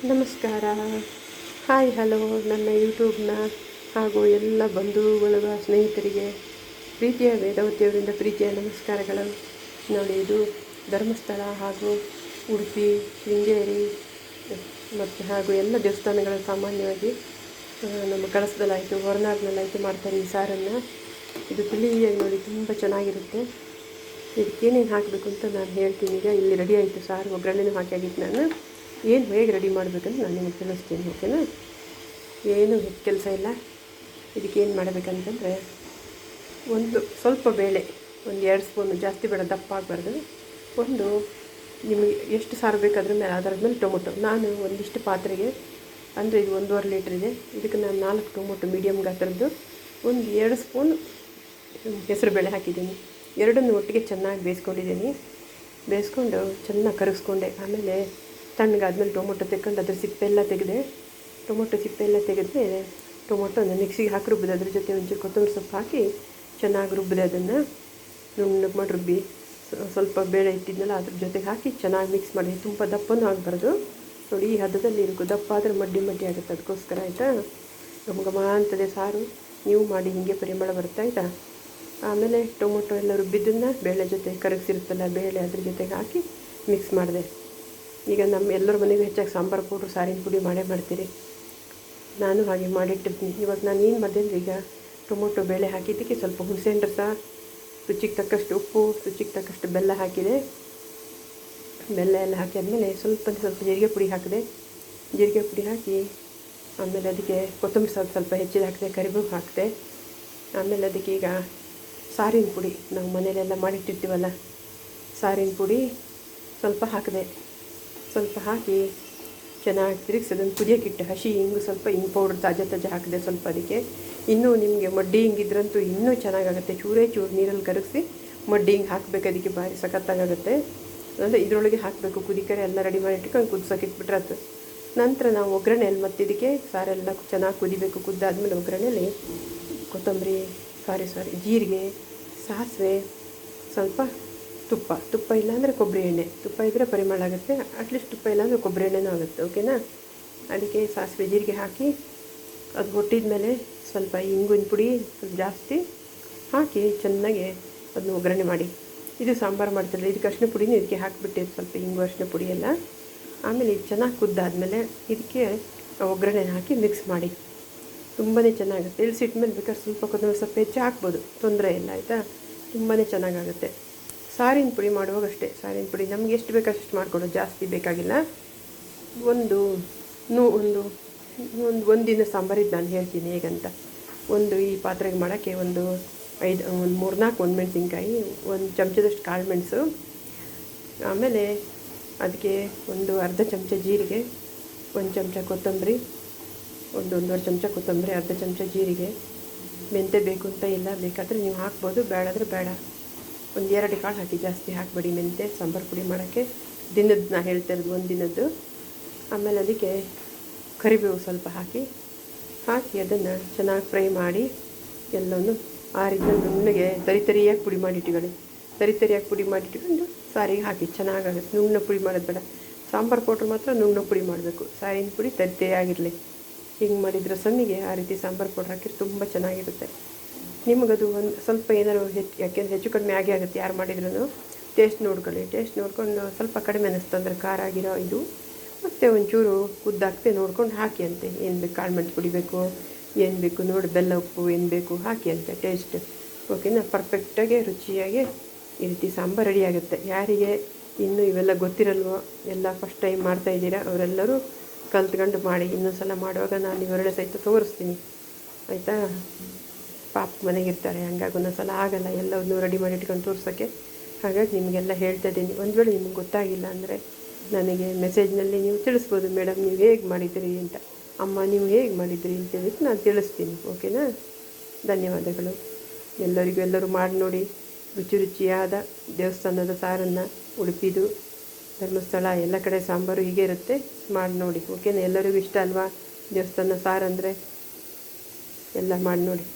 ನಮಸ್ಕಾರ. Hi hello ನನ್ನ ಯೂಟ್ಯೂಬ್ನ ಹಾಗೂ ಎಲ್ಲ ಬಂಧು ಬಳಗ ಸ್ನೇಹಿತರಿಗೆ ಪ್ರೀತಿಯ ವೇದವತಿಯವರಿಂದ ಪ್ರೀತಿಯ ನಮಸ್ಕಾರಗಳು. ನೋಡಿ, ಇದು ಧರ್ಮಸ್ಥಳ ಹಾಗೂ ಉಡುಪಿ, ಶೃಂಗೇರಿ ಮತ್ತು ಹಾಗೂ ಎಲ್ಲ ದೇವಸ್ಥಾನಗಳು ಸಾಮಾನ್ಯವಾಗಿ ನಮ್ಮ ಕಳಸದಲ್ಲಾಯಿತು, ಹೊರನಾಡಿನಲ್ಲಾಯಿತು ಮಾಡ್ತಾರೆ ಈ ಸಾರನ್ನು. ಇದು ತಿಳಿಯಾಗಿ ನೋಡಿ, ತುಂಬ ಚೆನ್ನಾಗಿರುತ್ತೆ. ಇದಕ್ಕೇನೇನು ಹಾಕಬೇಕು ಅಂತ ನಾನು ಹೇಳ್ತೀನಿ. ಈಗ ಇಲ್ಲಿ ರೆಡಿ ಆಯಿತು ಸಾರು, ಒಗ್ಗರಣೆನೂ ಹಾಕಿಯಾಗಿತ್ತು. ನಾನು ಹೇಗೆ ರೆಡಿ ಮಾಡಬೇಕಂತ ನಾನು ನಿಮಗೆ ತಿಳಿಸ್ತೀನಿ, ಓಕೆನಾ? ಏನು ಕೆಲಸ ಇಲ್ಲ. ಇದಕ್ಕೇನು ಮಾಡಬೇಕಂತಂದರೆ, ಒಂದು ಸ್ವಲ್ಪ ಬೇಳೆ, ಒಂದು 2 ಸ್ಪೂನು, ಜಾಸ್ತಿ ಬೇಡ, ದಪ್ಪ ಆಗಬಾರ್ದು. ನಿಮಗೆ ಎಷ್ಟು ಸಾರು ಬೇಕಾದ್ರ ಮೇಲೆ ಅದರ ಮೇಲೆ ಟೊಮೊಟೊ. ನಾನು ಒಂದಿಷ್ಟು ಪಾತ್ರೆಗೆ, ಅಂದರೆ ಇದು 1.5 ಲೀಟ್ರ್ ಇದೆ, ಇದಕ್ಕೆ ನಾನು 4 ಟೊಮೊಟೊ ಮೀಡಿಯಮ್ ಗಾತ್ರದ್ದು, ಒಂದು 2 ಸ್ಪೂನ್ ಹೆಸರುಬೇಳೆ ಹಾಕಿದ್ದೀನಿ. ಎರಡನ್ನೂ ಒಟ್ಟಿಗೆ ಚೆನ್ನಾಗಿ ಬೇಯಿಸ್ಕೊಂಡು ಚೆನ್ನಾಗಿ ಕರಗಿಸ್ಕೊಂಡೆ. ಆಮೇಲೆ ತಣ್ಣಗಾದ್ಮೇಲೆ ಟೊಮೊಟೊ ತೆಕ್ಕೊಂಡು ಅದ್ರ ಸಿಪ್ಪೆಲ್ಲ ತೆಗೆದೆ. ಟೊಮೊಟೊ ಸಿಪ್ಪೆಲ್ಲ ತೆಗೆದ್ಮೇಲೆ ಟೊಮೊಟೊನ ಮಿಕ್ಸಿಗೆ ಹಾಕಿ ರುಬ್ಬಿದೆ. ಅದ್ರ ಜೊತೆ ಒಂಚೂರು ಕೊತ್ತಂಬರಿ ಸೊಪ್ಪು ಹಾಕಿ ಚೆನ್ನಾಗಿ ರುಬ್ಬಿದೆ. ಅದನ್ನು ನುಣ್ಣಗೆ ಮಾಡಿ ರುಬ್ಬಿ ಸ್ವಲ್ಪ ಬೇಳೆ ಇಟ್ಟಿದ್ನಲ್ಲ ಅದ್ರ ಜೊತೆಗೆ ಹಾಕಿ ಚೆನ್ನಾಗಿ ಮಿಕ್ಸ್ ಮಾಡಿ. ತುಂಬ ದಪ್ಪನೂ ಆಗಬಾರ್ದು ನೋಡಿ, ಈ ಹದದಲ್ಲಿ ಇರಬೇಕು. ದಪ್ಪ ಆದರೆ ಮಡ್ಡಿ ಆಗುತ್ತೆ. ಅದಕ್ಕೋಸ್ಕರ ಆಯಿತಾ, ಘಮ ಅಂತದೆ ಸಾರು. ನೀವು ಮಾಡಿ, ಹೀಗೆ ಪರಿಮಳ ಬರುತ್ತೆ, ಆಯಿತಾ? ಆಮೇಲೆ ಟೊಮೊಟೊ ಎಲ್ಲ ರುಬ್ಬಿದ್ದನ್ನು ಬೇಳೆ ಜೊತೆ ಕರಗಿಸಿರುತ್ತಲ್ಲ ಬೇಳೆ, ಅದ್ರ ಜೊತೆಗೆ ಹಾಕಿ ಮಿಕ್ಸ್ ಮಾಡಿದೆ. ಈಗ ನಮ್ಮ ಎಲ್ಲರ ಮನೆಗೂ ಹೆಚ್ಚಾಗಿ ಸಾಂಬಾರು ಪೌಡ್ರು, ಸಾರಿನ ಪುಡಿ ಮಾಡ್ತೀರಿ. ನಾನು ಹಾಗೆ ಮಾಡಿಟ್ಟಿರ್ತೀನಿ. ಇವಾಗ ನಾನು ಏನು ಮಾಡಿದೆ ಅಂದರೆ, ಈಗ ಟೊಮೊಟೊ ಬೇಳೆ ಹಾಕಿದ್ದಕ್ಕೆ ಸ್ವಲ್ಪ ಹುಣಸೆಹಣ್ಣು ರಸ, ರುಚಿಗೆ ತಕ್ಕಷ್ಟು ಉಪ್ಪು, ರುಚಿಗೆ ತಕ್ಕಷ್ಟು ಬೆಲ್ಲ ಹಾಕಿದೆ. ಬೆಲ್ಲ ಎಲ್ಲ ಹಾಕಿ ಆದಮೇಲೆ ಸ್ವಲ್ಪ ಜೀರಿಗೆ ಪುಡಿ ಹಾಕಿದೆ. ಜೀರಿಗೆ ಪುಡಿ ಹಾಕಿ ಆಮೇಲೆ ಅದಕ್ಕೆ ಕೊತ್ತಂಬರಿ ಸ್ವಲ್ಪ ಹೆಚ್ಚಿಗೆ ಹಾಕಿದೆ, ಕರಿಬೇವು ಹಾಕಿದೆ. ಆಮೇಲೆ ಅದಕ್ಕೆ ಈಗ ಸಾರಿನ ಪುಡಿ, ನಾವು ಮನೇಲೆಲ್ಲ ಮಾಡಿಟ್ಟಿರ್ತೀವಲ್ಲ, ಸಾರಿನ ಪುಡಿ ಸ್ವಲ್ಪ ಹಾಕಿದೆ. ಸ್ವಲ್ಪ ಹಾಕಿ ಚೆನ್ನಾಗಿ ತಿರುಗಿಸಿ ಅದನ್ನು ಕುದಿಯೋಕ್ಕಿಟ್ಟೆ. ಹಸಿ ಹಿಂಗು, ಸ್ವಲ್ಪ ಹಿಂಗೆ ಪೌಡ್ರ್ ತಾಜಾ ಹಾಕಿದೆ ಸ್ವಲ್ಪ. ಅದಕ್ಕೆ ಇನ್ನೂ ನಿಮಗೆ ಮಡ್ಡಿ ಹಿಂಗಿದ್ರಂತೂ ಇನ್ನೂ ಚೆನ್ನಾಗಾಗುತ್ತೆ. ಚೂರು ನೀರಲ್ಲಿ ಕರಗಿಸಿ ಮಡ್ಡಿ ಹಿಂಗೆ ಹಾಕಬೇಕು. ಅದಕ್ಕೆ ಭಾರಿ ಸಖತ್ತಾಗುತ್ತೆ. ಅಂದರೆ ಇದರೊಳಗೆ ಹಾಕಬೇಕು. ಕುದಿಕರೆ ಎಲ್ಲ ರೆಡಿ ಮಾಡಿ ಇಟ್ಕೊಂಡು ಕುದಿಸೋಕೆ ಇಟ್ಬಿಟ್ರೆ ಆಯ್ತು. ನಂತರ ನಾವು ಒಗ್ಗರಣೆಯಲ್ಲಿ ಮತ್ತು ಇದಕ್ಕೆ ಸಾರೆಲ್ಲ ಚೆನ್ನಾಗಿ ಕುದಿಬೇಕು. ಕುದ್ದಾದ್ಮೇಲೆ ಒಗ್ಗರಣೆಯಲ್ಲಿ ಕೊತ್ತಂಬರಿ, ಜೀರಿಗೆ, ಸಾಸಿವೆ, ಸ್ವಲ್ಪ ತುಪ್ಪ ಇಲ್ಲಾಂದರೆ ಕೊಬ್ಬರಿ ಎಣ್ಣೆ. ತುಪ್ಪ ಇದ್ದರೆ ಪರಿಮಳ ಆಗುತ್ತೆ, ಅಟ್ಲೀಸ್ಟ್ ತುಪ್ಪ ಇಲ್ಲಾಂದರೆ ಕೊಬ್ಬರಿ ಎಣ್ಣೆನೂ ಆಗುತ್ತೆ, ಓಕೆನಾ? ಅದಕ್ಕೆ ಸಾಸಿವೆ ಜೀರಿಗೆ ಹಾಕಿ ಅದು ಹೊಟ್ಟಿದ ಮೇಲೆ ಸ್ವಲ್ಪ ಇಂಗುವಿನ ಪುಡಿ ಸ್ವಲ್ಪ ಜಾಸ್ತಿ ಹಾಕಿ ಚೆನ್ನಾಗಿ ಅದನ್ನ ಒಗ್ಗರಣೆ ಮಾಡಿ. ಇದು ಸಾಂಬಾರು ಮಾಡ್ತಿರಲಿಲ್ಲ, ಇದಕ್ಕೆ ಅರಿಶಿನ ಪುಡಿನೂ ಇದಕ್ಕೆ ಹಾಕಿಬಿಟ್ಟೆ, ಸ್ವಲ್ಪ ಇಂಗು ಅರಿಶಿನ ಪುಡಿ ಎಲ್ಲ. ಆಮೇಲೆ ಇದು ಚೆನ್ನಾಗಿ ಕುದ್ದಾದಮೇಲೆ ಇದಕ್ಕೆ ಒಗ್ಗರಣೆ ಹಾಕಿ ಮಿಕ್ಸ್ ಮಾಡಿ. ತುಂಬಾ ಚೆನ್ನಾಗುತ್ತೆ. ಇಳಿಸಿಟ್ಮೇಲೆ ಬೇಕಾದ್ರೆ ಸ್ವಲ್ಪ ಕೊತ್ತಂಬರಿ ಸ್ವಲ್ಪ ಹೆಚ್ಚು ಹಾಕ್ಬೋದು, ತೊಂದರೆ ಇಲ್ಲ, ಆಯಿತಾ? ತುಂಬಾ ಚೆನ್ನಾಗಾಗುತ್ತೆ. ಸಾರಿನ ಪುಡಿ ಮಾಡುವಾಗ ಅಷ್ಟೇ, ಸಾರಿನ ಪುಡಿ ನಮ್ಗೆ ಎಷ್ಟು ಬೇಕಷ್ಟು ಮಾಡಿಕೊಡೋದು, ಜಾಸ್ತಿ ಬೇಕಾಗಿಲ್ಲ. ಒಂದು ದಿನ ಸಾಂಬಾರಿದ್ದು ನಾನು ಹೇಳ್ತೀನಿ ಹೇಗಂತ. ಈ ಪಾತ್ರೆಗೆ ಮಾಡೋಕ್ಕೆ ಒಂದು 3-4 ಒಣಮೆಣಸಿನ್ಕಾಯಿ, 1 ಚಮಚದಷ್ಟು ಕಾಳು ಮೆಣಸು, ಆಮೇಲೆ ಅದಕ್ಕೆ ಒಂದು ಅರ್ಧ ಚಮಚ ಜೀರಿಗೆ, 1 ಚಮಚ ಕೊತ್ತಂಬರಿ, 1-1.5 ಚಮಚ ಕೊತ್ತಂಬರಿ, ಅರ್ಧ ಚಮಚ ಜೀರಿಗೆ. ಮೆಂತೆ ಬೇಕು ಅಂತ ಇಲ್ಲ, ಬೇಕಾದರೆ ನೀವು ಹಾಕ್ಬೋದು, ಬೇಡಾದರೆ ಬೇಡ. 1-2 ಕಾಳು ಹಾಕಿ, ಜಾಸ್ತಿ ಹಾಕಬೇಡಿ ಮೆಂತೆ. ಸಾಂಬಾರು ಪುಡಿ ಮಾಡೋಕ್ಕೆ ದಿನದ್ದು ನಾನು ಹೇಳ್ತಾ ಇರೋದು, 1 ದಿನದ್ದು. ಆಮೇಲೆ ಅದಕ್ಕೆ ಕರಿಬೇವು ಸ್ವಲ್ಪ ಹಾಕಿ ಅದನ್ನು ಚೆನ್ನಾಗಿ ಫ್ರೈ ಮಾಡಿ ಎಲ್ಲವೂ ಆರಿದ ನುಣ್ಣಗೆ ತರಿಯಾಗಿ ಪುಡಿ ಮಾಡಿಟ್ಕೊಂಡು ಸಾರಿಗೆ ಹಾಕಿ ಚೆನ್ನಾಗಾಗುತ್ತೆ. ನುಣ್ಣ ಪುಡಿ ಮಾಡೋದು ಬೇಡ. ಸಾಂಬಾರು ಪೌಡ್ರ್ ಮಾತ್ರ ನುಣ್ಣ ಪುಡಿ ಮಾಡಬೇಕು. ಸಾರಿನ ಪುಡಿ ತರಿಯಾಗಿರಲಿ. ಹಿಂಗೆ ಮಾಡಿದ್ರೆ ಸಮ್ಮಿಗೆ ಆ ರೀತಿ ಸಾಂಬಾರು ಪೌಡ್ರ್ ಹಾಕಿದ್ರೆ ತುಂಬ ಚೆನ್ನಾಗಿರುತ್ತೆ. ನಿಮಗದು ಒಂದು ಸ್ವಲ್ಪ ಏನಾದ್ರು ಯಾಕೆಂದರೆ ಹೆಚ್ಚು ಕಡಿಮೆ ಆಗುತ್ತೆ. ಯಾರು ಮಾಡಿದ್ರೂ ಟೇಸ್ಟ್ ನೋಡ್ಕೊಳ್ಳಿ. ಟೇಸ್ಟ್ ನೋಡ್ಕೊಂಡು ಸ್ವಲ್ಪ ಕಡಿಮೆ ಅನ್ನಿಸ್ತು ಅಂದರೆ ಖಾರ ಆಗಿರೋ ಇದು ಮತ್ತು ಒಂಚೂರು ಕುದ್ದಾಗ್ತೆ ನೋಡ್ಕೊಂಡು ಹಾಕಿ ಅಂತೆ. ಏನು ಬೇಕು, ಕಾಳು ಮೆಣಸು ಪುಡಿ ಬೇಕು, ಏನು ಬೇಕು ನೋಡಿ, ಬೆಲ್ಲ, ಉಪ್ಪು ಏನು ಬೇಕು ಹಾಕಿ ಅಂತೆ. ಟೇಸ್ಟ್ ಓಕೆನಾ? ಪರ್ಫೆಕ್ಟಾಗಿ ರುಚಿಯಾಗಿ ಈ ರೀತಿ ಸಾಂಬಾರು ರೆಡಿ ಆಗುತ್ತೆ. ಯಾರಿಗೆ ಇನ್ನೂ ಇವೆಲ್ಲ ಗೊತ್ತಿರಲ್ವೋ, ಎಲ್ಲ ಫಸ್ಟ್ ಟೈಮ್ ಮಾಡ್ತಾಯಿದ್ದೀರಾ, ಅವರೆಲ್ಲರೂ ಕಲ್ತ್ಕೊಂಡು ಮಾಡಿ. ಇನ್ನೊಂದು ಸಲ ಮಾಡುವಾಗ ನಾನು ಇವೆರಡು ಸಹಿತ ತೋರಿಸ್ತೀನಿ, ಆಯಿತಾ? ಪಾಪ ಮನೆಗಿರ್ತಾರೆ, ಹಂಗಾಗಿ ಒಂದೊಂದು ಸಲ ಆಗಲ್ಲ ಎಲ್ಲವನ್ನೂ ರೆಡಿ ಮಾಡಿ ಇಟ್ಕೊಂಡು ತೋರ್ಸೋಕ್ಕೆ. ಹಾಗಾಗಿ ನಿಮಗೆಲ್ಲ ಹೇಳ್ತಾ ಇದ್ದೀನಿ. ಒಂದು ವೇಳೆ ನಿಮ್ಗೆ ಗೊತ್ತಾಗಿಲ್ಲ ಅಂದರೆ ನನಗೆ ಮೆಸೇಜ್ನಲ್ಲಿ ನೀವು ತಿಳಿಸ್ಬೋದು, ಮೇಡಮ್ ನೀವು ಹೇಗೆ ಮಾಡಿದಿರಿ ಅಂತ, ಅಮ್ಮ ನೀವು ಹೇಗೆ ಮಾಡಿದಿರಿ ಅಂತೇಳಿಟ್ಟು ನಾನು ತಿಳಿಸ್ತೀನಿ, ಓಕೆನಾ? ಧನ್ಯವಾದಗಳು ಎಲ್ಲರೂ ಮಾಡಿ ನೋಡಿ. ರುಚಿಯಾದ ದೇವಸ್ಥಾನದ ಸಾರನ್ನು, ಉಡುಪಿದು, ಧರ್ಮಸ್ಥಳ ಎಲ್ಲ ಕಡೆ ಸಾಂಬಾರು ಹೀಗೆ ಇರುತ್ತೆ, ಮಾಡಿ ನೋಡಿ, ಓಕೆನಾ? ಎಲ್ಲರಿಗೂ ಇಷ್ಟ ಅಲ್ವಾ ದೇವಸ್ಥಾನ ಸಾರು ಅಂದರೆ? ಎಲ್ಲ ಮಾಡಿ ನೋಡಿ.